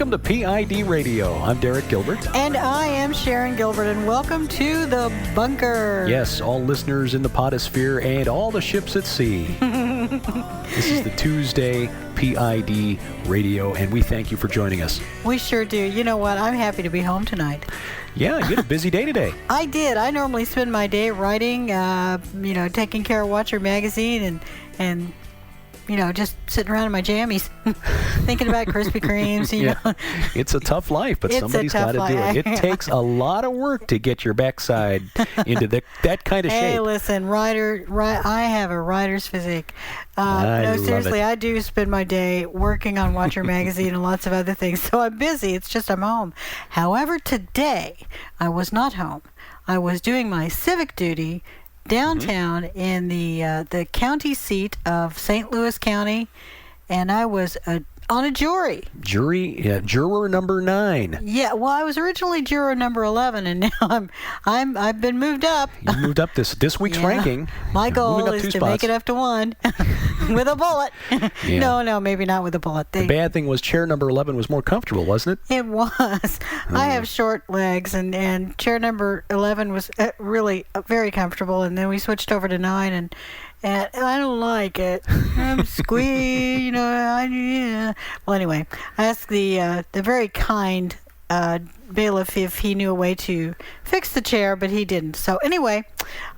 Welcome to PID Radio. I'm Derek Gilbert. And I am Sharon Gilbert, and welcome to the bunker. Yes, all listeners in the potosphere and all the ships at sea. This is the Tuesday PID Radio, and we thank you for joining us. We sure do. You know what? I'm happy to be home tonight. Yeah, you had a busy day today. I did. I normally spend my day writing, taking care of Watcher Magazine and just sitting around in my jammies, thinking about Krispy Kremes, you know. It's a tough life, but somebody's got to do it. It takes a lot of work to get your backside into that kind of shape. Hey, listen, I have a writer's physique. Seriously, I do spend my day working on Watcher Magazine and lots of other things, so I'm busy. It's just I'm home. However, today, I was not home. I was doing my civic duty downtown in the county seat of St. Louis County, and I was on a jury. Juror number 9. Yeah, well, I was originally juror number 11, and now I've been moved up. You moved up this week's ranking. My goal is to make it up to 1 with a bullet. Yeah. No, maybe not with a bullet. The bad thing was chair number 11 was more comfortable, wasn't it? It was. I have short legs, and chair number 11 was really very comfortable, and then we switched over to 9, and I don't like it. I'm squeezed, Well, anyway, I asked the very kind bailiff if he knew a way to fix the chair, but he didn't. So anyway,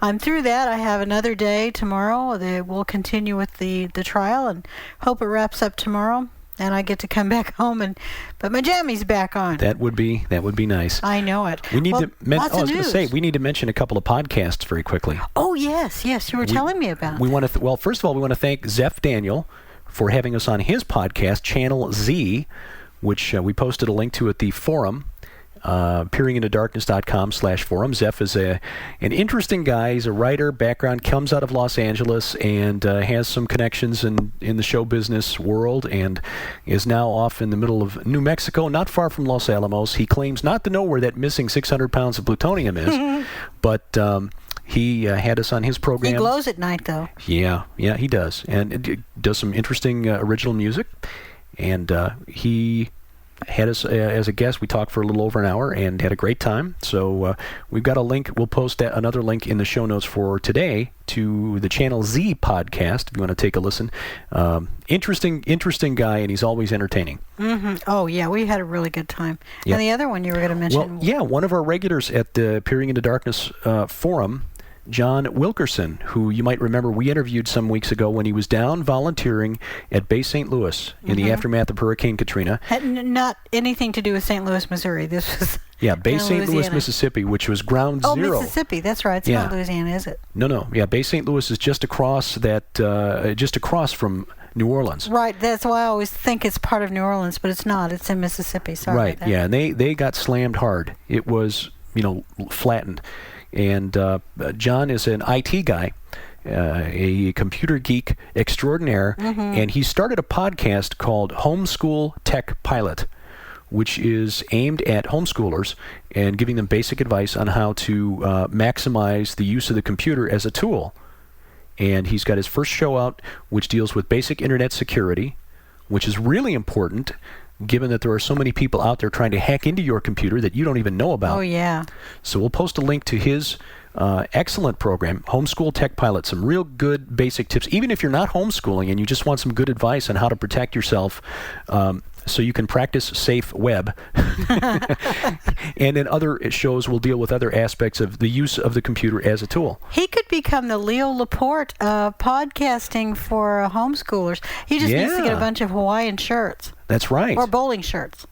I'm through that. I have another day tomorrow. We'll continue with the trial and hope it wraps up tomorrow. And I get to come back home but my jammies back on. That would be nice. I know it. We need we need to mention a couple of podcasts very quickly. Oh yes, you were telling me about. We want to first of all, we want to thank Zeph Daniel for having us on his podcast, Channel Z, which we posted a link to at the forum. peeringintodarkness.com/forum. Zeph is an interesting guy. He's a writer, background, comes out of Los Angeles, and has some connections in the show business world, and is now off in the middle of New Mexico, not far from Los Alamos. He claims not to know where that missing 600 pounds of plutonium is, but he had us on his program. He glows at night, though. Yeah, he does, and it does some interesting original music, and he had us as a guest. We talked for a little over an hour and had a great time. So we've got a link. We'll post another link in the show notes for today to the Channel Z podcast if you want to take a listen. Interesting guy, and he's always entertaining. Mm-hmm. Oh, yeah, we had a really good time. Yep. And the other one you were going to mention? Well, yeah, one of our regulars at the Peering into Darkness forum, John Wilkerson, who you might remember we interviewed some weeks ago when he was down volunteering at Bay St. Louis in the aftermath of Hurricane Katrina. Had not anything to do with St. Louis, Missouri. This was Bay St. Louis, Mississippi, which was ground zero. Oh, Mississippi, that's right. It's not Louisiana, is it? No. Yeah, Bay St. Louis is just across from New Orleans. Right, that's why I always think it's part of New Orleans, but it's not. It's in Mississippi. Sorry about that. Yeah, and they got slammed hard. It was, flattened. And John is an IT guy, a computer geek extraordinaire, and he started a podcast called Homeschool Tech Pilot, which is aimed at homeschoolers and giving them basic advice on how to maximize the use of the computer as a tool. And he's got his first show out, which deals with basic internet security, which is really important, given that there are so many people out there trying to hack into your computer that you don't even know about. Oh, yeah. So we'll post a link to his excellent program, Homeschool Tech Pilot, some real good basic tips, even if you're not homeschooling and you just want some good advice on how to protect yourself so you can practice safe web. And in other shows, we'll deal with other aspects of the use of the computer as a tool. He could become the Leo Laporte of podcasting for homeschoolers. He just needs to get a bunch of Hawaiian shirts. That's right. Or bowling shirts.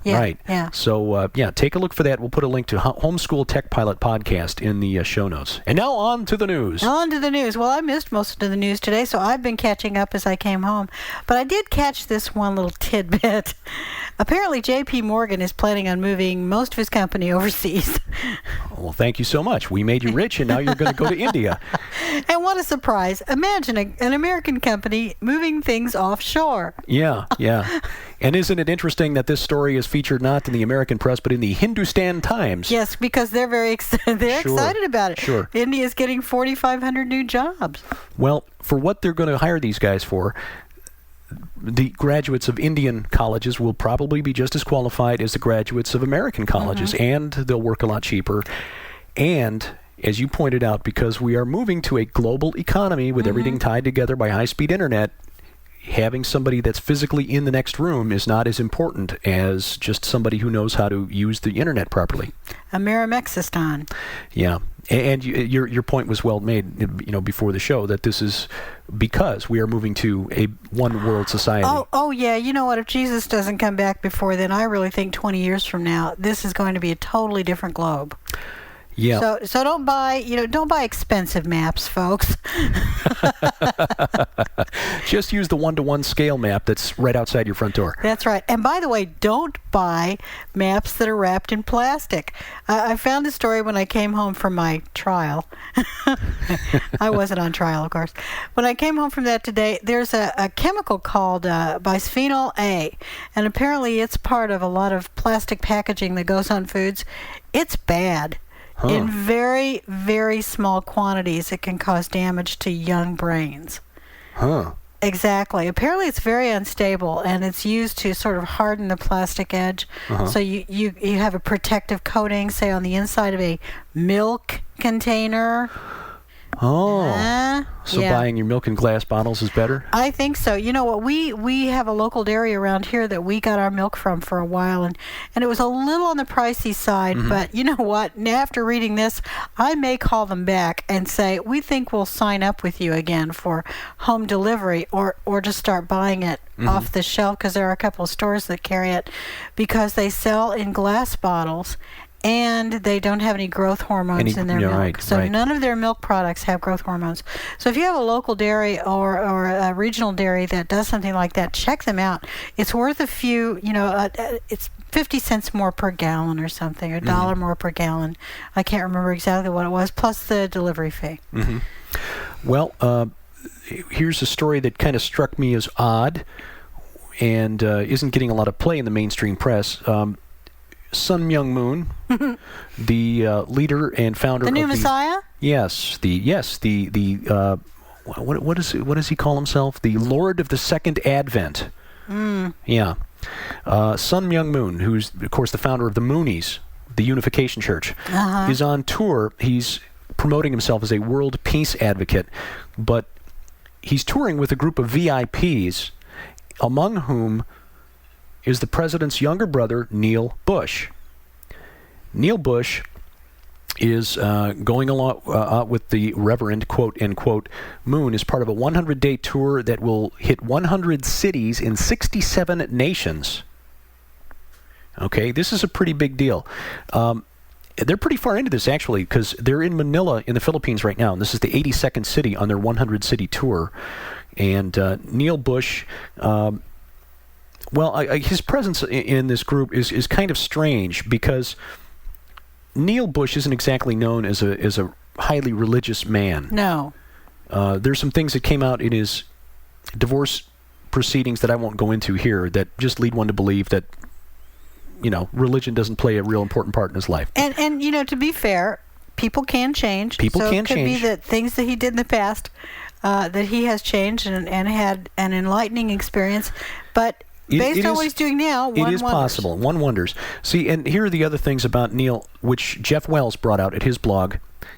Right. Yeah. So, take a look for that. We'll put a link to Homeschool Tech Pilot podcast in the show notes. And now on to the news. Well, I missed most of the news today, so I've been catching up as I came home. But I did catch this one little tidbit. Apparently, J.P. Morgan is planning on moving most of his company overseas. Well, thank you so much. We made you rich, and now you're going to go to India. And what a surprise. Imagine an American company moving things offshore. Yeah. And isn't it interesting that this story is featured not in the American press, but in the Hindustan Times? Yes, because they're very excited about it. Sure. India's getting 4,500 new jobs. Well, for what they're going to hire these guys for, the graduates of Indian colleges will probably be just as qualified as the graduates of American colleges, and they'll work a lot cheaper. And as you pointed out, because we are moving to a global economy with everything tied together by high-speed internet, having somebody that's physically in the next room is not as important as just somebody who knows how to use the internet properly. A Meramexistan. Yeah. And your point was well made, before the show, that this is because we are moving to a one-world society. Oh, yeah. You know what? If Jesus doesn't come back before then, I really think 20 years from now, this is going to be a totally different globe. Yeah. So don't buy expensive maps, folks. Just use the 1-to-1 scale map that's right outside your front door. That's right. And by the way, don't buy maps that are wrapped in plastic. I found a story when I came home from my trial. I wasn't on trial, of course. When I came home from that today, there's a chemical called bisphenol A, and apparently it's part of a lot of plastic packaging that goes on foods. It's bad. In very, very small quantities, it can cause damage to young brains. Exactly. Apparently, it's very unstable, and it's used to sort of harden the plastic edge. So you have a protective coating, say, on the inside of a milk container. So buying your milk in glass bottles is better? I think so. You know what? We have a local dairy around here that we got our milk from for a while, and it was a little on the pricey side, but you know what? After reading this, I may call them back and say, we think we'll sign up with you again for home delivery or just start buying it off the shelf, because there are a couple of stores that carry it, because they sell in glass bottles. And they don't have any growth hormones in their milk. None of their milk products have growth hormones. So if you have a local dairy or a regional dairy that does something like that, check them out. It's worth a few, it's 50 cents more per gallon or something, or $1 more per gallon. I can't remember exactly what it was, plus the delivery fee. Well, here's a story that kind of struck me as odd and isn't getting a lot of play in the mainstream press. Myung Moon, the leader and founder of the new Messiah. What does he call himself? The Lord of the Second Advent. Yeah, Myung Moon, who's of course the founder of the Moonies, the Unification Church, is on tour. He's promoting himself as a world peace advocate, but he's touring with a group of VIPs, among whom is the president's younger brother, Neil Bush. Neil Bush is going along with the Reverend, quote, end quote, Moon as part of a 100-day tour that will hit 100 cities in 67 nations. Okay, this is a pretty big deal. They're pretty far into this, actually, because they're in Manila in the Philippines right now, and this is the 82nd city on their 100-city tour. And Neil Bush... his presence in this group is kind of strange, because Neil Bush isn't exactly known as a highly religious man. No. There's some things that came out in his divorce proceedings that I won't go into here that just lead one to believe that, religion doesn't play a real important part in his life. And to be fair, people can change. It could be that things that he did in the past, that he has changed and had an enlightening experience, but... Based on what he's doing now, one wonders. It is possible. One wonders. See, and here are the other things about Neil, which Jeff Wells brought out at his blog,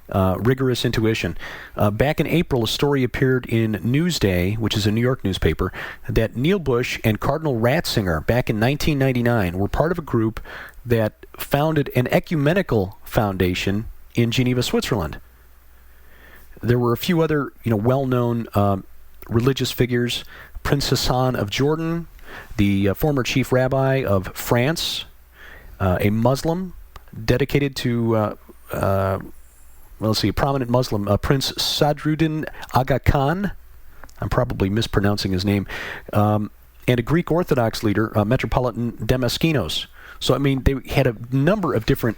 Rigorous Intuition. Back in April, a story appeared in Newsday, which is a New York newspaper, that Neil Bush and Cardinal Ratzinger, back in 1999, were part of a group that founded an ecumenical foundation in Geneva, Switzerland. There were a few other, well-known religious figures, Prince Hassan of Jordan, the former chief rabbi of France, a Muslim dedicated to, a prominent Muslim, Prince Sadruddin Aga Khan, I'm probably mispronouncing his name, and a Greek Orthodox leader, Metropolitan Damaskinos. So, they had a number of different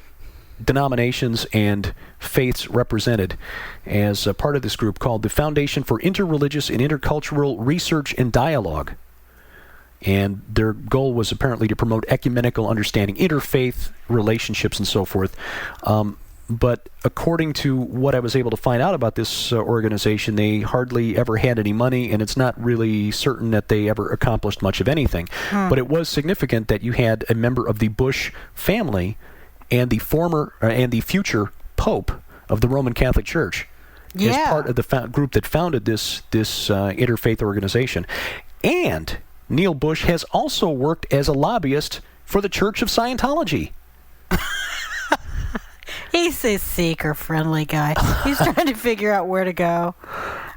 denominations and faiths represented as a part of this group called the Foundation for Interreligious and Intercultural Research and Dialogue. And their goal was apparently to promote ecumenical understanding, interfaith relationships, and so forth. But according to what I was able to find out about this organization, they hardly ever had any money, and it's not really certain that they ever accomplished much of anything. But it was significant that you had a member of the Bush family and the former and the future Pope of the Roman Catholic Church as part of the group that founded this interfaith organization. And Neil Bush has also worked as a lobbyist for the Church of Scientology. He's a seeker-friendly guy. He's trying to figure out where to go.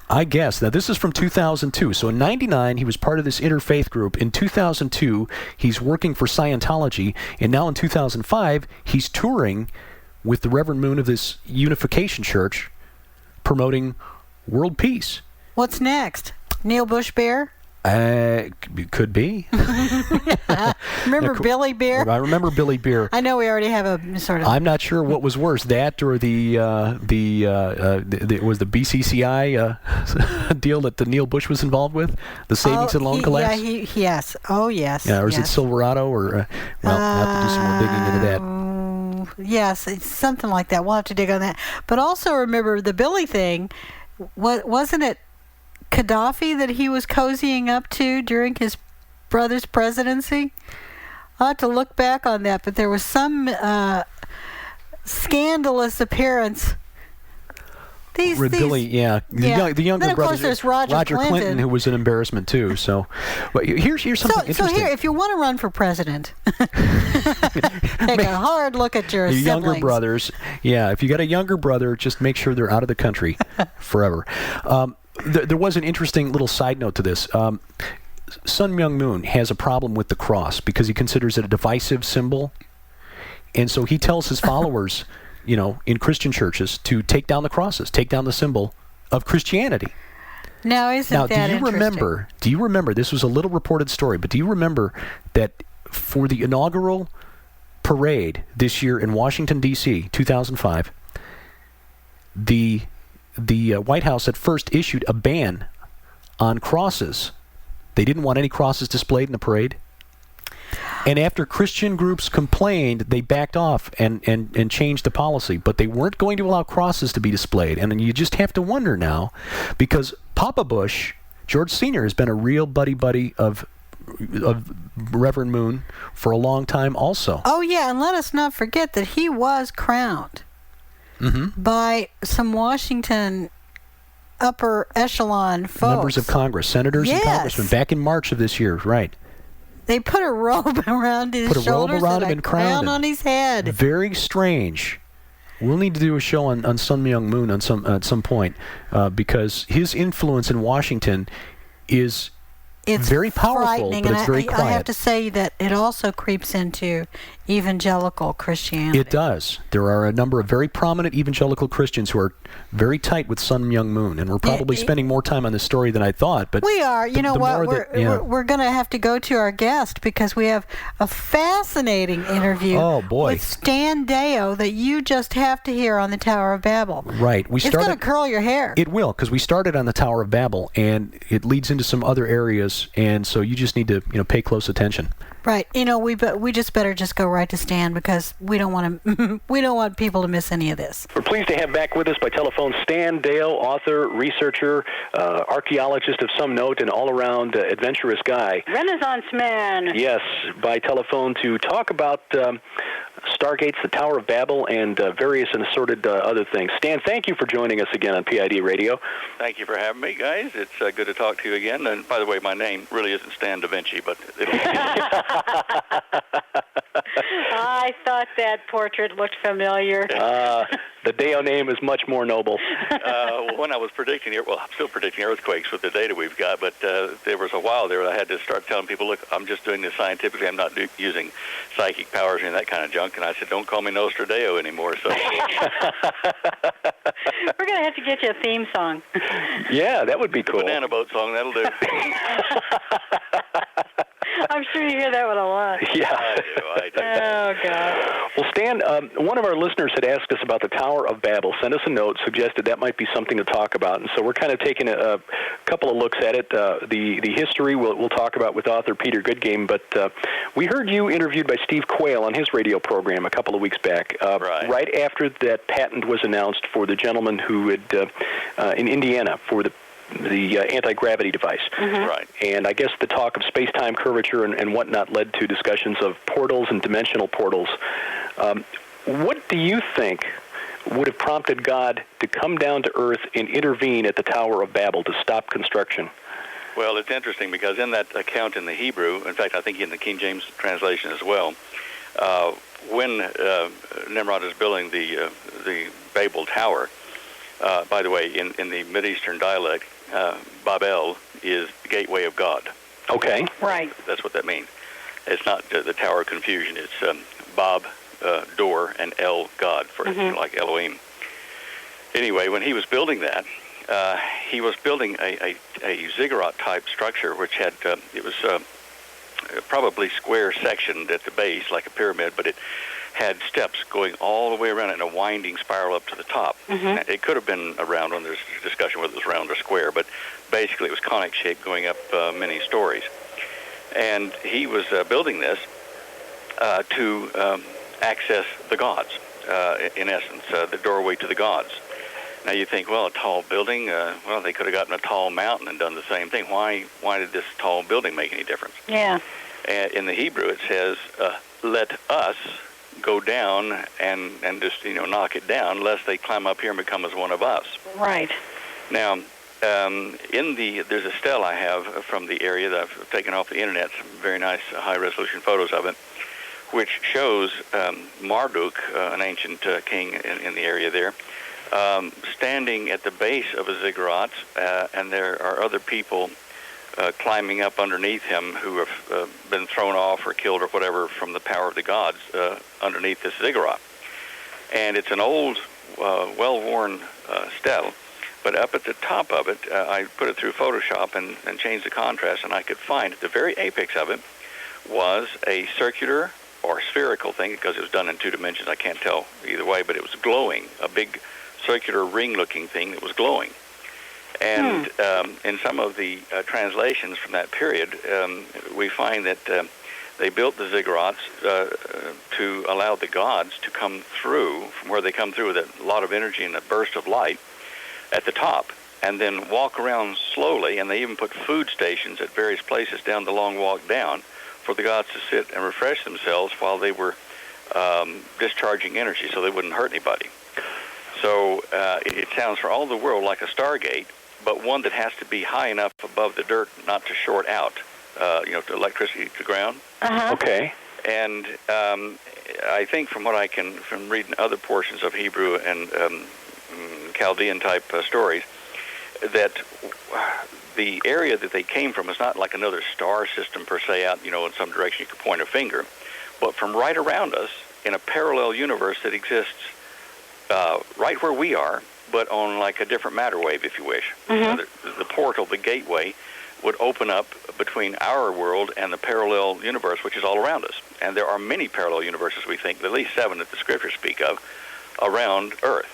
I guess. Now, this is from 2002. So in 99, he was part of this interfaith group. In 2002, he's working for Scientology. And now in 2005, he's touring with the Reverend Moon of this Unification Church, promoting world peace. What's next? Neil Bush Bear? Could be. Remember Billy Bear? I remember Billy Bear. I know we already have a sort of... I'm not sure what was worse, that or the was the BCCI deal that the Neil Bush was involved with, the savings and loan collapse. Yeah, yes. Oh, yes. Yeah, or is it Silverado? Or well, I'll have to do some more digging into that. Yes, it's something like that. We'll have to dig on that. But also remember the Billy thing. Wasn't it Gaddafi that he was cozying up to during his brother's presidency? I'll have to look back on that, but there was some scandalous appearance. Billy, yeah. The younger then, of brother, course, there's Roger Clinton, who was an embarrassment too. So, but here's something interesting. So here, if you want to run for president, take a hard look at your siblings. Younger brothers. Yeah, if you got a younger brother, just make sure they're out of the country forever. There was an interesting little side note to this. Sun Myung Moon has a problem with the cross because he considers it a divisive symbol. And so he tells his followers, in Christian churches, to take down the crosses, take down the symbol of Christianity. Now, that interesting? Do you remember, this was a little reported story, but do you remember that for the inaugural parade this year in Washington, D.C., 2005, the White House at first issued a ban on crosses. They didn't want any crosses displayed in the parade. And after Christian groups complained, they backed off and changed the policy. But they weren't going to allow crosses to be displayed. And then you just have to wonder now, because Papa Bush, George Sr., has been a real buddy of Reverend Moon for a long time also. Oh, yeah, and let us not forget that he was crowned by some Washington upper echelon folks. Members of Congress, senators and congressmen, back in March of this year, right. They put a robe around his shoulders and a crown on his head. Very strange. We'll need to do a show on Sun Myung Moon at some point because his influence in Washington is very powerful, but it's very quiet. I have to say that it also creeps into evangelical Christianity. It does. There are a number of very prominent evangelical Christians who are very tight with Sun Myung Moon, and we're probably spending more time on this story than I thought. But we are. You know what? We're going to have to go to our guest because we have a fascinating interview with Stan Deyo that you just have to hear on the Tower of Babel. Right. It's going to curl your hair. It will, because we started on the Tower of Babel, and it leads into some other areas, and so you just need to pay close attention. Right. We just better just go right to Stan because we don't want people to miss any of this. We're pleased to have back with us by telephone Stan Deyo, author, researcher, archaeologist of some note, and all-around adventurous guy. Renaissance man. Yes, by telephone to talk about Stargates, the Tower of Babel, and various and assorted other things. Stan, thank you for joining us again on PID Radio. Thank you for having me, guys. It's good to talk to you again. And by the way, my name really isn't Stan Da Vinci, but... I thought that portrait looked familiar. The Deyo name is much more noble. When I was predicting, I'm still predicting earthquakes with the data we've got, but there was a while there I had to start telling people, look, I'm just doing this scientifically. I'm not using psychic powers and that kind of junk. And I said, don't call me Nostradeo anymore. So we're going to have to get you a theme song. Yeah, that would be cool. Banana boat song, that'll do. I'm sure you hear that one a lot. Yeah. I do. Oh, God. Well, Stan, one of our listeners had asked us about the Tower of Babel, sent us a note, suggested that might be something to talk about, and so we're kind of taking a couple of looks at it. The history we'll talk about with author Peter Goodgame, but we heard you interviewed by Steve Quayle on his radio program a couple of weeks back, right after that patent was announced for the gentleman who had, in Indiana, for the anti-gravity device. Right. And I guess the talk of space-time curvature and whatnot led to discussions of portals and dimensional portals. What do you think would have prompted God to come down to Earth and intervene at the Tower of Babel to stop construction? Well, it's interesting because in that account in the Hebrew, in fact, I think in the King James translation as well, when Nimrod is building the Babel Tower, by the way, in the Mideastern dialect, Babel is the gateway of God. Okay. Right. That's what that means. It's not the Tower of Confusion. It's Bab, door, and El, God, for like Elohim. Anyway, when he was building that, he was building a ziggurat-type structure, which had, it was probably square sectioned at the base, like a pyramid, but it had steps going all the way around in a winding spiral up to the top. Now, it could have been a round one. There's discussion whether it was round or square, but basically it was conic shaped going up many stories. And he was building this to access the gods, in essence, the doorway to the gods. Now you think, well, a tall building, well, they could have gotten a tall mountain and done the same thing. Why did this tall building make any difference? Yeah. And in the Hebrew it says, let us go down and just, knock it down, lest they climb up here and become as one of us. Right. Now, there's a stele I have from the area that I've taken off the internet, some very nice high-resolution photos of it, which shows Marduk, an ancient king in the area there, standing at the base of a ziggurat, and there are other people climbing up underneath him who have been thrown off or killed or whatever from the power of the gods underneath this ziggurat. And it's an old, well-worn stele, but up at the top of it, I put it through Photoshop and changed the contrast, and I could find at the very apex of it was a circular or spherical thing, because it was done in two dimensions. I can't tell either way, but it was glowing, a big circular ring-looking thing that was glowing. And in some of the translations from that period, we find that they built the ziggurats to allow the gods to come through from where they come through with a lot of energy and a burst of light at the top, and then walk around slowly, and they even put food stations at various places down the long walk down for the gods to sit and refresh themselves while they were discharging energy so they wouldn't hurt anybody. So it sounds for all the world like a Stargate, but one that has to be high enough above the dirt not to short out, to electricity to ground. Okay. And I think from reading other portions of Hebrew and Chaldean-type stories, that the area that they came from is not like another star system per se out, in some direction you could point a finger, but from right around us in a parallel universe that exists right where we are, but on like a different matter wave, if you wish. The portal, the gateway, would open up between our world and the parallel universe, which is all around us. And there are many parallel universes, we think, at least 7 that the scriptures speak of, around Earth.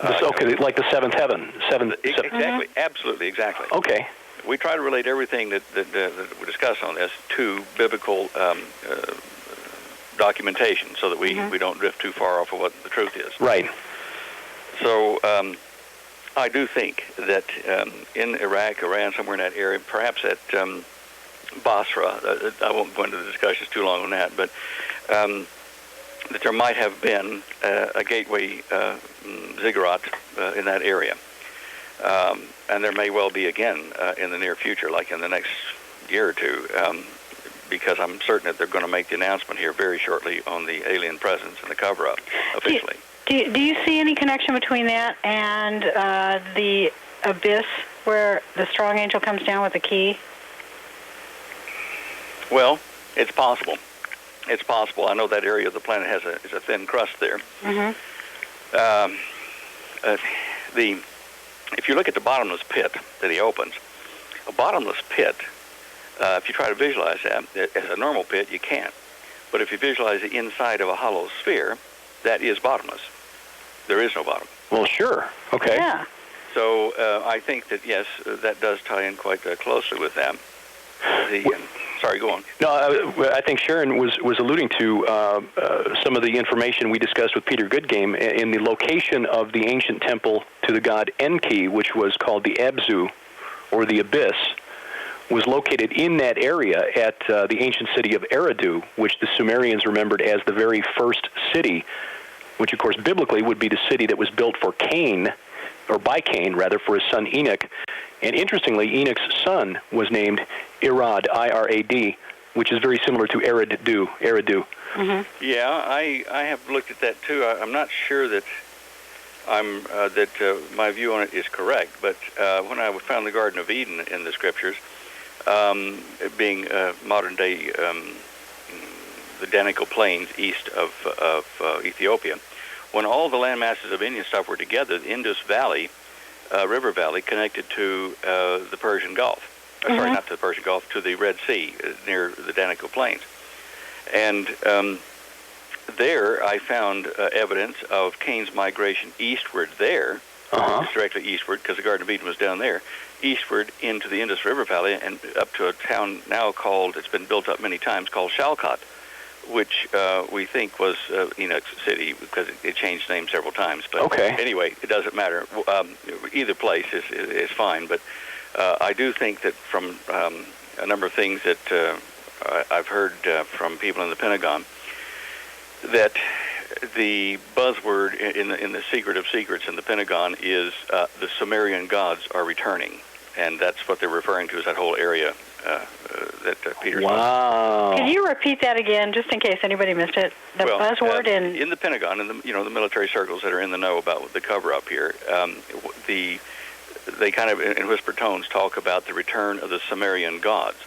Okay, like the seventh heaven. Exactly, absolutely, exactly. Okay. We try to relate everything that we discuss on this to biblical documentation so that we don't drift too far off of what the truth is. Right. So I do think that in Iraq, Iran, somewhere in that area, perhaps at Basra, I won't go into the discussions too long on that, but that there might have been a gateway ziggurat in that area. And there may well be again in the near future, like in the next year or two, because I'm certain that they're going to make the announcement here very shortly on the alien presence and the cover-up officially. Do you see any connection between that and the abyss where the strong angel comes down with the key? Well, it's possible. It's possible. I know that area of the planet is a thin crust there. If you look at the bottomless pit that he opens, a bottomless pit If you try to visualize that, as a normal pit, you can't. But if you visualize the inside of a hollow sphere, that is bottomless. There is no bottom. Well, sure. Okay. Yeah. So I think that, yes, that does tie in quite closely with that. Sorry, go on. No, I think Sharon was alluding to some of the information we discussed with Peter Goodgame in the location of the ancient temple to the god Enki, which was called the Abzu, or the Abyss, was located in that area at the ancient city of Eridu, which the Sumerians remembered as the very first city, which, of course, biblically would be the city that was built for Cain, or by Cain, rather, for his son Enoch. And interestingly, Enoch's son was named Irad, I-R-A-D, which is very similar to Eridu. Mm-hmm. Yeah, I have looked at that too. I'm not sure that my view on it is correct, but when I found the Garden of Eden in the scriptures, being modern-day the Danakil Plains east of Ethiopia, when all the land masses of Indian stuff were together, the Indus Valley, river valley, connected to the Persian Gulf. Sorry, not to the Persian Gulf, to the Red Sea near the Danakil Plains. And there I found evidence of Cain's migration eastward there, directly eastward, because the Garden of Eden was down there, eastward into the Indus River Valley and up to a town now called, it's been built up many times, called Shalkat, which we think was Enoch's city because it changed names several times. But anyway, it doesn't matter. Either place is fine. But I do think that from a number of things that I've heard from people in the Pentagon, that the buzzword in the secret of secrets in the Pentagon is the Sumerian gods are returning. And that's what they're referring to as that whole area that Peter's Wow. Can you repeat that again, just in case anybody missed it? The buzzword in the Pentagon, in the military circles that are in the know about the cover-up here, they kind of, in whispered tones, talk about the return of the Sumerian gods.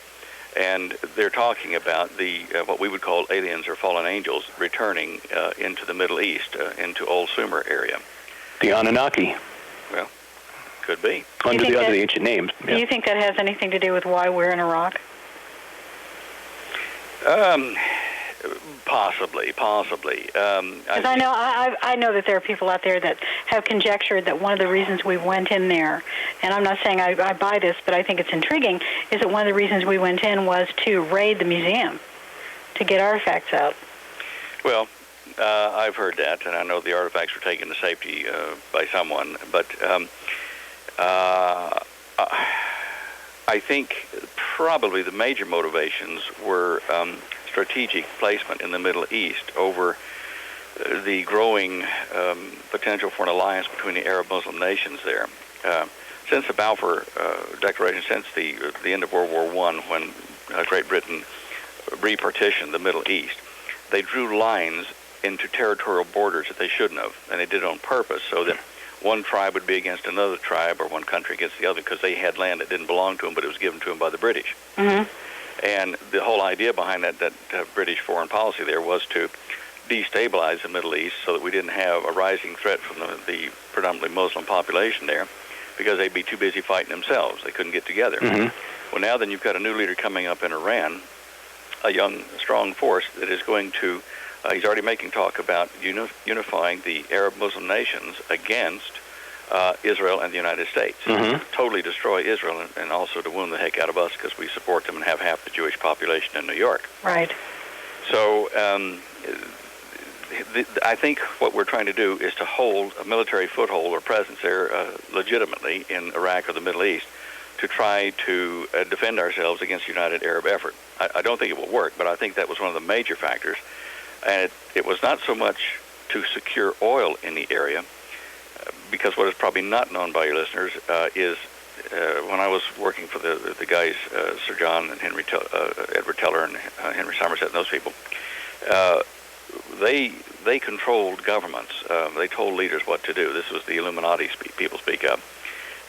And they're talking about the what we would call aliens or fallen angels returning into the Middle East, into Old Sumer area. The Anunnaki. Well, could be. Under the other ancient names. Do you think that has anything to do with why we're in Iraq? Possibly. Because I know that there are people out there that have conjectured that one of the reasons we went in there, and I'm not saying I buy this, but I think it's intriguing, is that one of the reasons we went in was to raid the museum, to get artifacts out. Well, I've heard that, and I know the artifacts were taken to safety by someone, but I think probably the major motivations were strategic placement in the Middle East over the growing potential for an alliance between the Arab-Muslim nations there. Since the Balfour Declaration, since the end of World War I, when Great Britain repartitioned the Middle East, they drew lines into territorial borders that they shouldn't have, and they did it on purpose so that one tribe would be against another tribe or one country against the other because they had land that didn't belong to them, but it was given to them by the British. Mm-hmm. And the whole idea behind that British foreign policy there was to destabilize the Middle East so that we didn't have a rising threat from the predominantly Muslim population there because they'd be too busy fighting themselves. They couldn't get together. Mm-hmm. Well, now then you've got a new leader coming up in Iran, a young, strong force that is going to, he's already making talk about unifying the Arab-Muslim nations against Israel and the United States. Mm-hmm. Totally destroy Israel and also to wound the heck out of us because we support them and have half the Jewish population in New York. Right. So I think what we're trying to do is to hold a military foothold or presence there legitimately in Iraq or the Middle East to try to defend ourselves against the United Arab effort. I don't think it will work, but I think that was one of the major factors. And it was not so much to secure oil in the area, because what is probably not known by your listeners is when I was working for the guys, Sir John and Edward Teller and Henry Somerset and those people, they controlled governments. They told leaders what to do. This was the Illuminati people speak up.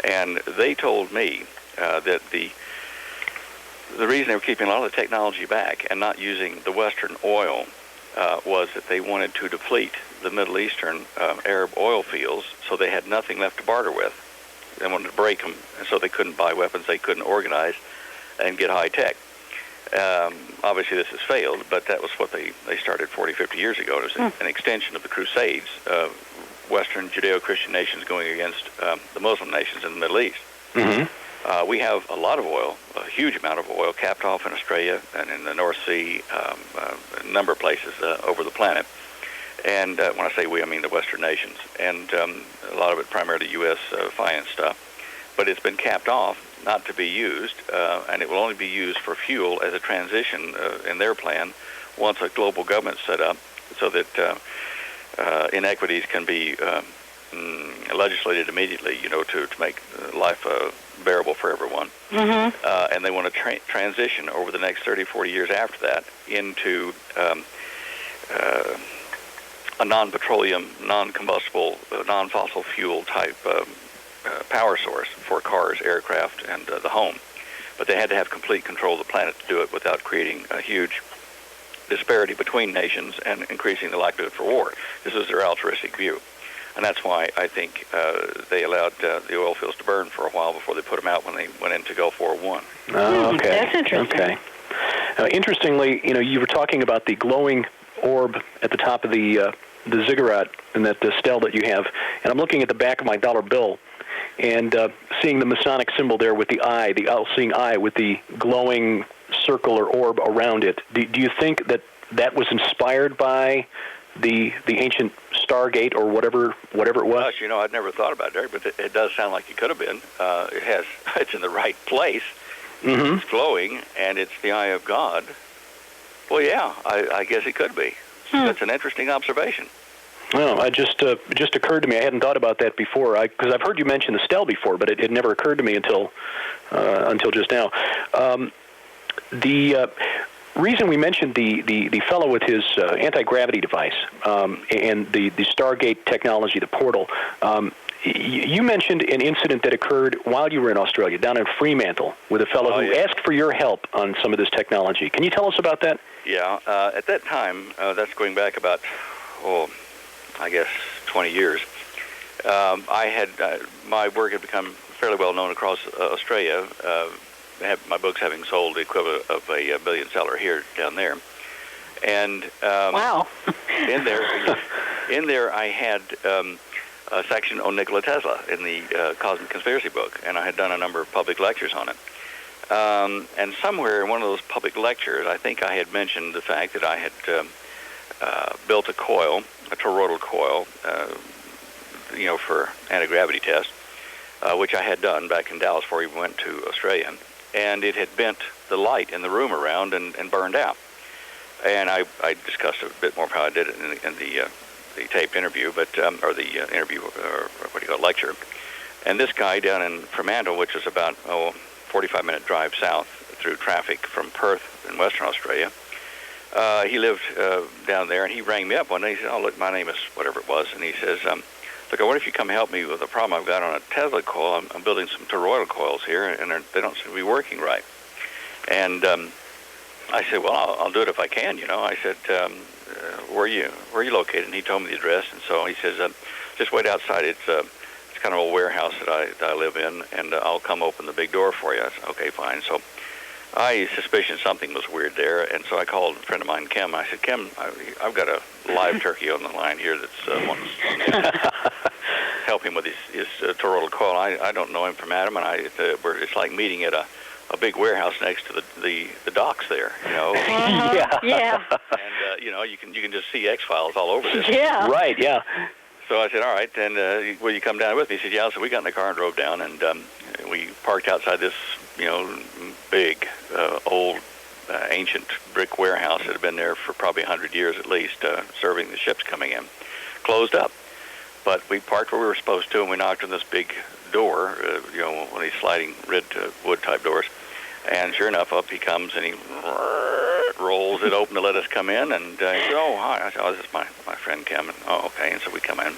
And they told me that the reason they were keeping a lot of the technology back and not using the Western oil was that they wanted to deplete the Middle Eastern Arab oil fields so they had nothing left to barter with. They wanted to break them so they couldn't buy weapons, they couldn't organize and get high tech. Obviously, this has failed, but that was what they started 40, 50 years ago. It was an extension of the Crusades, Western Judeo-Christian nations going against the Muslim nations in the Middle East. Mm-hmm. We have a lot of oil, a huge amount of oil, capped off in Australia and in the North Sea, a number of places over the planet. And when I say we, I mean the Western nations. And a lot of it primarily U.S. finance stuff. But it's been capped off, not to be used, and it will only be used for fuel as a transition in their plan once a global government's set up so that inequities can be legislated immediately, to make life bearable for everyone. Mm-hmm. And they want to transition over the next 30, 40 years after that into a non-petroleum, non-combustible, non-fossil fuel type power source for cars, aircraft, and the home. But they had to have complete control of the planet to do it without creating a huge disparity between nations and increasing the likelihood for war. This is their altruistic view. And that's why I think they allowed the oil fields to burn for a while before they put them out when they went into Gulf War I. Oh, okay. That's interesting. Okay. Interestingly, you were talking about the glowing orb at the top of the ziggurat and that stele that you have, and I'm looking at the back of my dollar bill and seeing the Masonic symbol there with the eye, the all-seeing eye with the glowing circle or orb around it. Do you think that was inspired by the ancient Stargate or whatever it was? Gosh, I'd never thought about it, Derek, but it does sound like it could have been. It's in the right place. Mm-hmm. It's glowing, and it's the eye of God. Well, yeah, I guess it could be. That's an interesting observation. Well, it just occurred to me. I hadn't thought about that before, because I've heard you mention the stele before, but it never occurred to me until just now. The reason we mentioned the fellow with his anti-gravity device and the Stargate technology, the portal, you mentioned an incident that occurred while you were in Australia, down in Fremantle, with a fellow who asked for your help on some of this technology. Can you tell us about that? Yeah. At that time, that's going back about, I guess 20 years. I had my work had become fairly well known across Australia. My books having sold the equivalent of a billion seller here down there, and wow. in there I had a section on Nikola Tesla in the Cosmic Conspiracy book, and I had done a number of public lectures on it. And somewhere in one of those public lectures, I think I had mentioned the fact that I had built a coil, a toroidal coil, for anti-gravity tests, which I had done back in Dallas before we went to Australia. And it had bent the light in the room around and burned out. And I discussed a bit more how I did it in the taped interview, or the interview, or lecture. And this guy down in Fremantle, which is about 45-minute drive south through traffic from Perth in Western Australia, he lived down there, and he rang me up one day. He said, "Oh, look, my name is whatever it was," and he says, "Look, I wonder if you come help me with a problem I've got on a Tesla coil. I'm building some toroidal coils here, and they don't seem to be working right." And I said, "Well, I'll do it if I can." I said, "Where are you located?" And he told me the address, and so he says, "Just wait outside. It's kind of a warehouse that I live in, and I'll come open the big door for you." I said, "Okay, fine." So I suspicioned something was weird there, and so I called a friend of mine, Kim. I said, "Kim, I've got a live turkey on the line here that's wants to help him with his toroidal coil. I don't know him from Adam, and it's like meeting at a big warehouse next to the docks there, Uh-huh. Yeah. And you can just see X-Files all over this. Yeah. Right. Yeah. So I said, "All right, then will you come down with me?" He said, "Yeah." So we got in the car and drove down, and we parked outside this big old ancient brick warehouse that had been there for probably 100 years at least, serving the ships coming in. Closed up, but we parked where we were supposed to, and we knocked on this big door, one of these sliding red wood type doors, and sure enough, up he comes, and he rolls it open to let us come in, and he said, "Oh, hi." I said, "Oh, this is my friend Kim." And, "Oh, okay." And so we come in.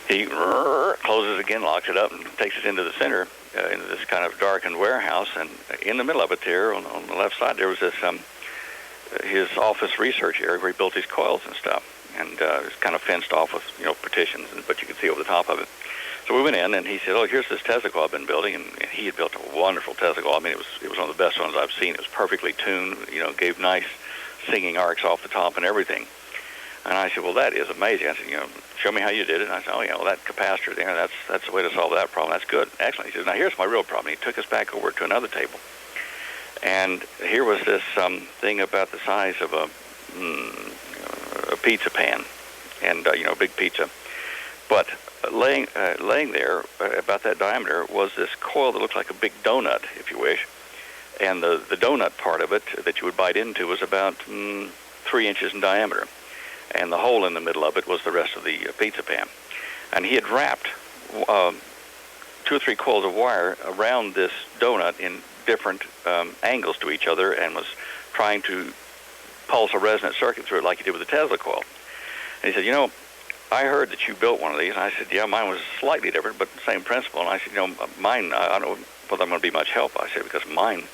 He closes it again, locks it up, and takes us into the center, into this kind of darkened warehouse. And in the middle of it there, on the left side, there was this his office research area where he built his coils and stuff. And it's kind of fenced off with, partitions, but you could see over the top of it. So So we went in, and he said, "Oh, here's this Tesla coil I've been building," and he had built a wonderful Tesla coil. I mean, it was one of the best ones I've seen. It was perfectly tuned, gave nice singing arcs off the top and everything. And I said, "Well, that is amazing." I said, "Show me how you did it." And I said, "Oh, yeah, well, that capacitor there, that's the way to solve that problem. That's good. Excellent." He says, "Now, here's my real problem." He took us back over to another table. And here was this thing about the size of a pizza pan, and, big pizza. But laying there, about that diameter, was this coil that looked like a big donut, if you wish. And the donut part of it that you would bite into was about 3 inches in diameter. And the hole in the middle of it was the rest of the pizza pan. And he had wrapped 2 or 3 coils of wire around this donut in different angles to each other, and was trying to pulse a resonant circuit through it like he did with the Tesla coil. And he said, "I heard that you built one of these." And I said, "Yeah, mine was slightly different, but the same principle." And I said, "Mine, I don't know whether I'm going to be much help." I said, "Because mine,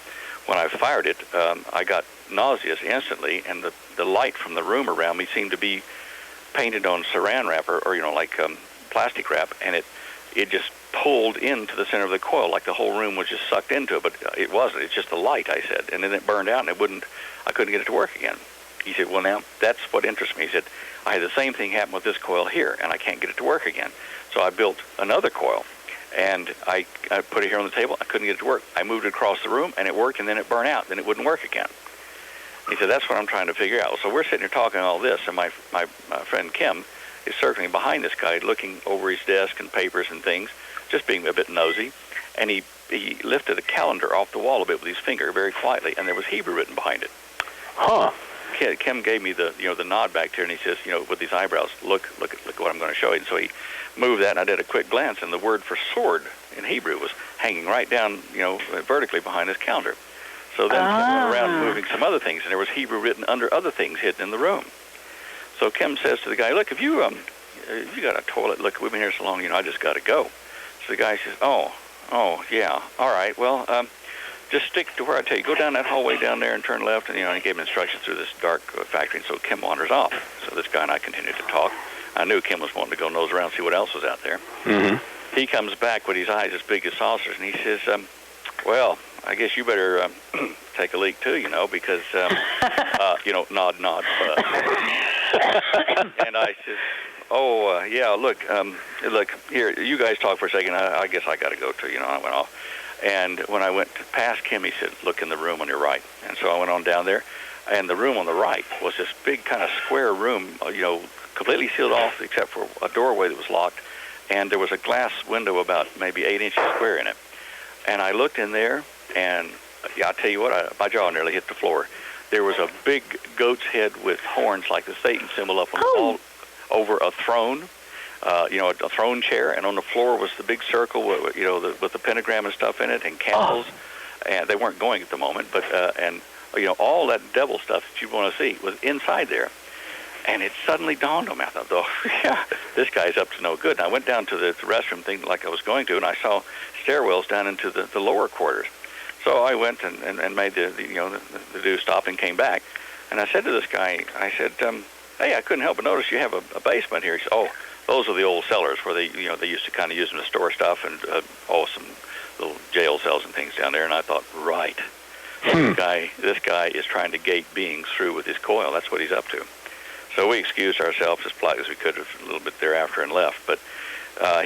when I fired it, I got nauseous instantly, and the light from the room around me seemed to be painted on saran wrap or plastic wrap, and it just pulled into the center of the coil like the whole room was just sucked into it, but it wasn't. It's just the light," I said, "and then it burned out, and I couldn't get it to work again." He said, "Well, now, that's what interests me." He said, "I had the same thing happen with this coil here, and I can't get it to work again. So I built another coil, and I put it here on the table. I couldn't get it to work. I moved it across the room, and it worked, and then it burned out. Then it wouldn't work again." He said, "That's what I'm trying to figure out." So we're sitting here talking all this, and my friend Kim is circling behind this guy, looking over his desk and papers and things, just being a bit nosy. And he lifted a calendar off the wall a bit with his finger very quietly, and there was Hebrew written behind it. Huh. Kim gave me the nod back there, and he says, with his eyebrows, look what I'm going to show you. And so he moved that, and I did a quick glance, and the word for sword in Hebrew was hanging right down, vertically behind his calendar. So then Kim went around moving some other things, and there was Hebrew written under other things hidden in the room. So Kim says to the guy, "Look, if you got a toilet, look, we've been here so long, I just got to go." So the guy says, "Oh, yeah, all right, well, just stick to where I tell you. Go down that hallway down there and turn left." And, he gave him instructions through this dark factory, and so Kim wanders off. So this guy and I continued to talk. I knew Kim was wanting to go nose around and see what else was out there. Mm-hmm. He comes back with his eyes as big as saucers, and he says, "Well, I guess you better take a leak too, because, nod. And I says, "Oh, yeah, look, here, you guys talk for a second. I guess I got to go too," I went off. And when I went past Kim, he said, "Look in the room on your right." And so I went on down there, and the room on the right was this big kind of square room, completely sealed off except for a doorway that was locked, and there was a glass window about maybe 8 inches square in it. And I looked in there, and I'll tell you what, my jaw nearly hit the floor. There was a big goat's head with horns like the Satan symbol up on the wall over a throne. A throne chair, and on the floor was the big circle with the pentagram and stuff in it, and candles. And they weren't going at the moment, but all that devil stuff that you want to see was inside there. And it suddenly dawned on me. I thought, "Oh, yeah, this guy's up to no good." And I went down to the restroom thing like I was going to, and I saw stairwells down into the lower quarters. So I went and made the do stop and came back. And I said to this guy, I said, "Hey, I couldn't help but notice you have a basement here." He said, "Oh, those are the old cellars where they used to kind of use them to store stuff, and some little jail cells and things down there." And I thought, right, this guy is trying to gate beings through with his coil. That's what he's up to. So we excused ourselves as polite as we could a little bit thereafter and left. But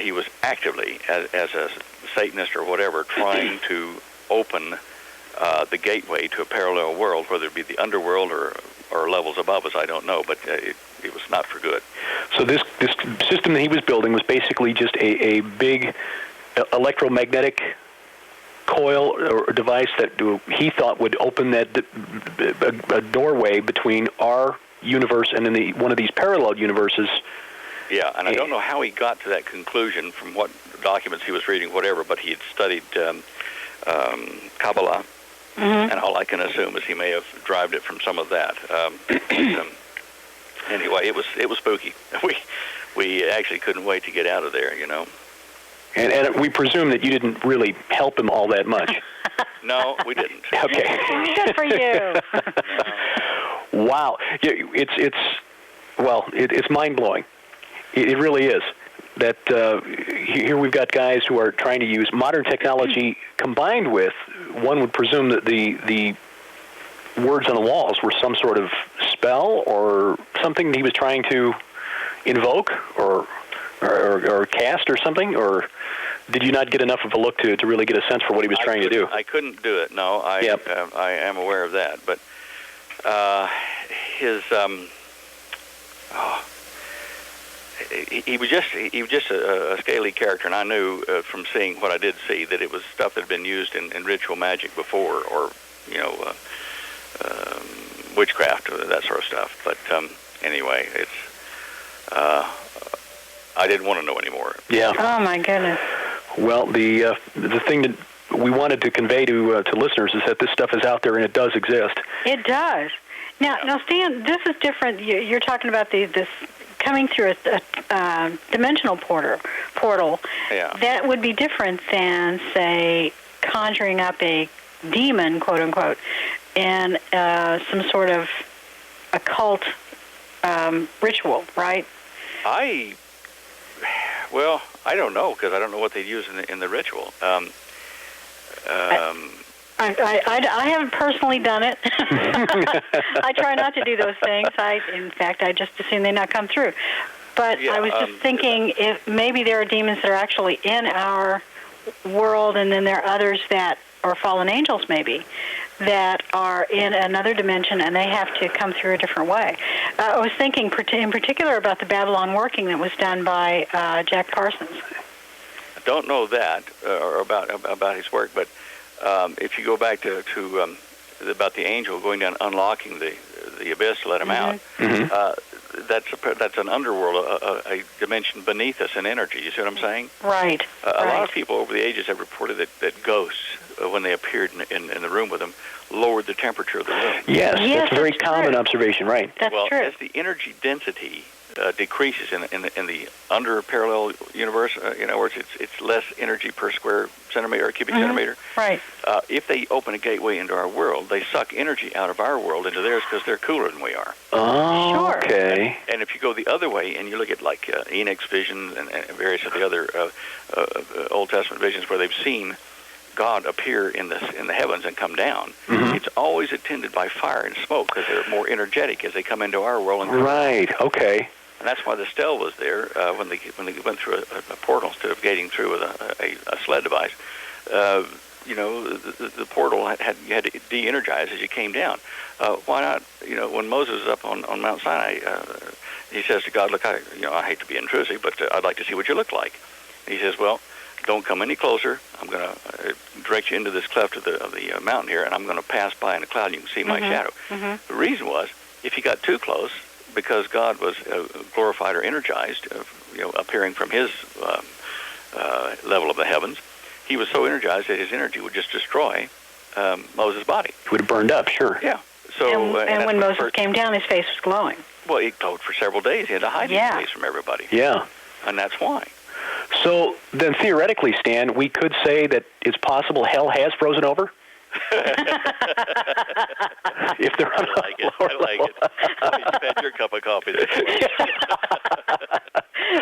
he was actively, as a Satanist or whatever, trying to open the gateway to a parallel world, whether it be the underworld or levels above us, I don't know, but it was not for good. So this system that he was building was basically just a big electromagnetic coil or device that he thought would open a doorway between our universe and one of these parallel universes. Yeah, and I don't know how he got to that conclusion from what documents he was reading, whatever, but he had studied Kabbalah. Mm-hmm. And all I can assume is he may have derived it from some of that. Anyway, it was spooky. We actually couldn't wait to get out of there, And we presume that you didn't really help him all that much. No, we didn't. Okay. Good for you. Wow. It's mind blowing. It really is. that here we've got guys who are trying to use modern technology combined with, one would presume that the words on the walls were some sort of spell or something he was trying to invoke or cast or something, or did you not get enough of a look to really get a sense for what he was trying to do? I couldn't do it. No, I am aware of that. But his he was just a scaly character, and I knew from seeing what I did see that it was stuff that had been used in ritual magic before, or witchcraft, that sort of stuff. But anyway, it's I didn't want to know anymore. Yeah. Oh my goodness. Well, the thing that we wanted to convey to listeners is that this stuff is out there and it does exist. It does. Now, Stan, this is different. You're talking about this coming through a dimensional portal. Yeah. That would be different than, say, conjuring up a demon, quote unquote, and some sort of occult ritual, right? I don't know, because I don't know what they'd use in the ritual. I haven't personally done it. I try not to do those things. In fact, I just assume they not come through. But I was just thinking if maybe there are demons that are actually in our world, and then there are others that are fallen angels, maybe, that are in another dimension, and they have to come through a different way. I was thinking in particular about the Babylon working that was done by Jack Parsons. I don't know that or about his work, but if you go back to about the angel going down, unlocking the abyss to let him out, that's an underworld, a dimension beneath us in energy. You see what I'm saying? Right. A lot of people over the ages have reported that ghosts, when they appeared in the room with them, lowered the temperature of the room. Yes, that's a very common observation, right? That's true. As the energy density decreases in the under parallel universe, where it's less energy per square centimeter or cubic centimeter. Right. If they open a gateway into our world, they suck energy out of our world into theirs because they're cooler than we are. Oh, sure. Okay. And if you go the other way and you look at like Enoch's vision and various of the other Old Testament visions where they've seen God appear in the heavens and come down, it's always attended by fire and smoke because they're more energetic as they come into our world. Right. Okay. And that's why the stele was there when they went through a portal instead of gating through with a sled device. The portal you had to de-energize as you came down. Why not? When Moses was up on Mount Sinai, he says to God, "Look, I hate to be intrusive, but I'd like to see what you look like." He says, "Well, don't come any closer. I'm going to direct you into this cleft of the mountain here, and I'm going to pass by in a cloud, and you can see my shadow." The reason was, if you got too close, because God was glorified or energized, appearing from his level of the heavens, he was so energized that his energy would just destroy Moses' body. He would have burned up, sure. Yeah. So and when Moses came down, his face was glowing. Well, he glowed for several days. He had to hide his face from everybody. Yeah. And that's why. So then theoretically, Stan, we could say that it's possible hell has frozen over? If they're on I like it. You've had your cup of coffee this morning.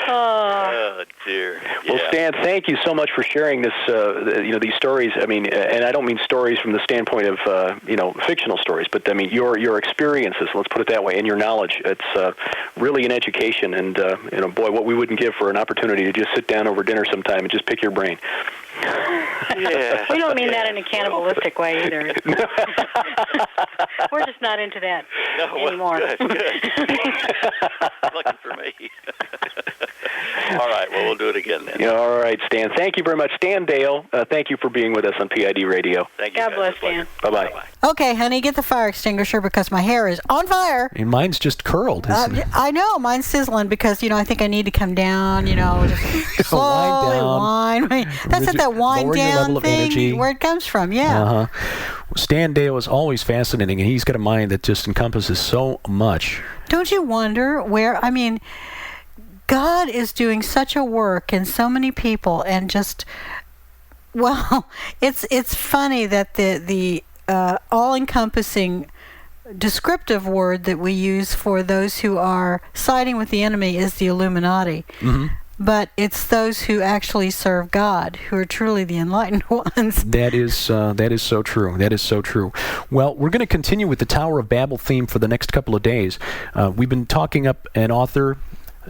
Oh, dear. Well, Stan, thank you so much for sharing this. These stories. I mean, and I don't mean stories from the standpoint of fictional stories, but I mean your experiences. Let's put it that way, and your knowledge. It's really an education, and boy, what we wouldn't give for an opportunity to just sit down over dinner sometime and just pick your brain. Yeah. We don't mean that in a cannibalistic way either. We're just not into that anymore. Good. Lucky for me. All right, well, we'll do it again then. Yeah, all right, Stan. Thank you very much. Stan Deyo, thank you for being with us on PID Radio. Thank you. God bless, Stan. Bye-bye. Okay, honey, get the fire extinguisher because my hair is on fire. And mine's just curled. I know, mine's sizzling because, I think I need to come down, just slowly wind. That's not that wind down thing where it comes from, yeah. Stan Deyo is always fascinating, and he's got a mind that just encompasses so much. Don't you wonder God is doing such a work in so many people, and just, it's funny that the all-encompassing descriptive word that we use for those who are siding with the enemy is the Illuminati. but it's those who actually serve God who are truly the enlightened ones. That is so true. That is so true. Well, we're going to continue with the Tower of Babel theme for the next couple of days. We've been talking up an author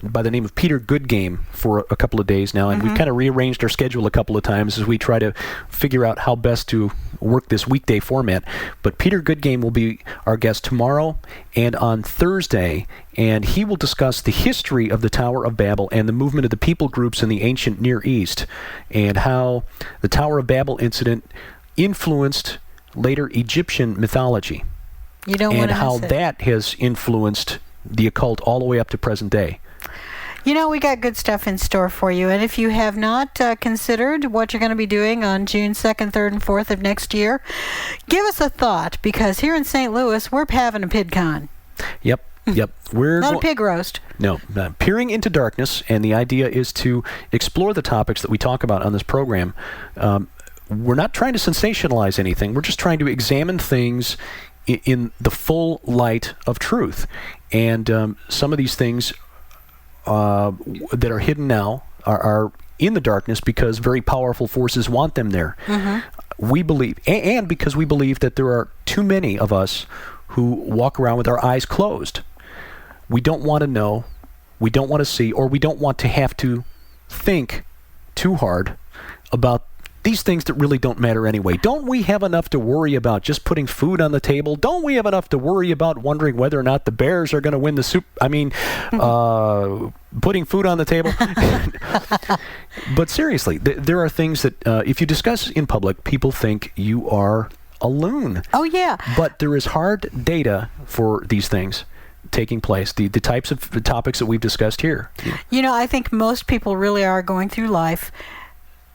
by the name of Peter Goodgame for a couple of days now, and we've kind of rearranged our schedule a couple of times as we try to figure out how best to work this weekday format. But Peter Goodgame will be our guest tomorrow and on Thursday, and he will discuss the history of the Tower of Babel and the movement of the people groups in the ancient Near East, and how the Tower of Babel incident influenced later Egyptian mythology, You don't want and to how miss it. that has influenced the occult all the way up to present day. You know, we got good stuff in store for you. And if you have not considered what you're going to be doing on June 2nd, 3rd, and 4th of next year, give us a thought, because here in St. Louis, we're having a PidCon. Yep. We're Not a pig roast. No, peering into darkness, and the idea is to explore the topics that we talk about on this program. We're not trying to sensationalize anything. We're just trying to examine things in the full light of truth. And some of these things that are hidden now are in the darkness because very powerful forces want them there. We believe, and because we believe that there are too many of us who walk around with our eyes closed. We don't want to know, we don't want to see, or we don't want to have to think too hard about these things that really don't matter anyway. Don't we have enough to worry about just putting food on the table? Don't we have enough to worry about wondering whether or not the Bears are going to win the putting food on the table? But seriously, there are things that if you discuss in public, people think you are a loon. Oh, yeah. But there is hard data for these things taking place, the types of topics that we've discussed here. You know, I think most people really are going through life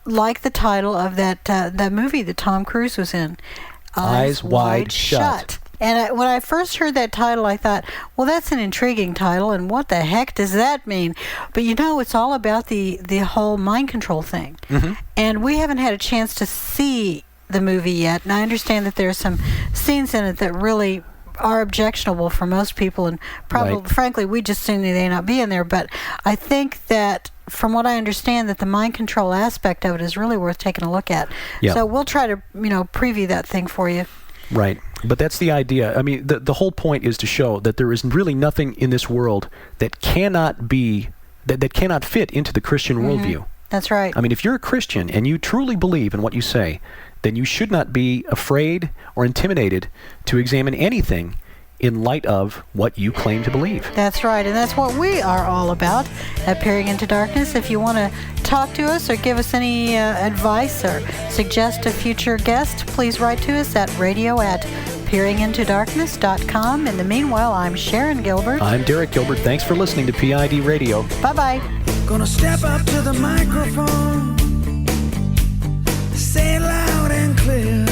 like the title of that movie that Tom Cruise was in, Eyes Wide Shut. And when I first heard that title, I thought, well, that's an intriguing title, and what the heck does that mean? But you know, it's all about the whole mind control thing. And we haven't had a chance to see the movie yet, and I understand that there's some scenes in it that really are objectionable for most people, and probably, frankly, we just assume they may not be in there. But I think that, from what I understand, that the mind control aspect of it is really worth taking a look at. Yeah. So we'll try to, preview that thing for you. Right. But that's the idea. I mean, the whole point is to show that there is really nothing in this world that cannot be, that cannot fit into the Christian worldview. That's right. I mean, if you're a Christian and you truly believe in what you say, then you should not be afraid or intimidated to examine anything in light of what you claim to believe. That's right, and that's what we are all about at Peering Into Darkness. If you want to talk to us or give us any advice or suggest a future guest, please write to us at radio@peeringintodarkness.com. In the meanwhile, I'm Sharon Gilbert. I'm Derek Gilbert. Thanks for listening to PID Radio. Bye-bye. Gonna step up to the microphone, say it loud and clear.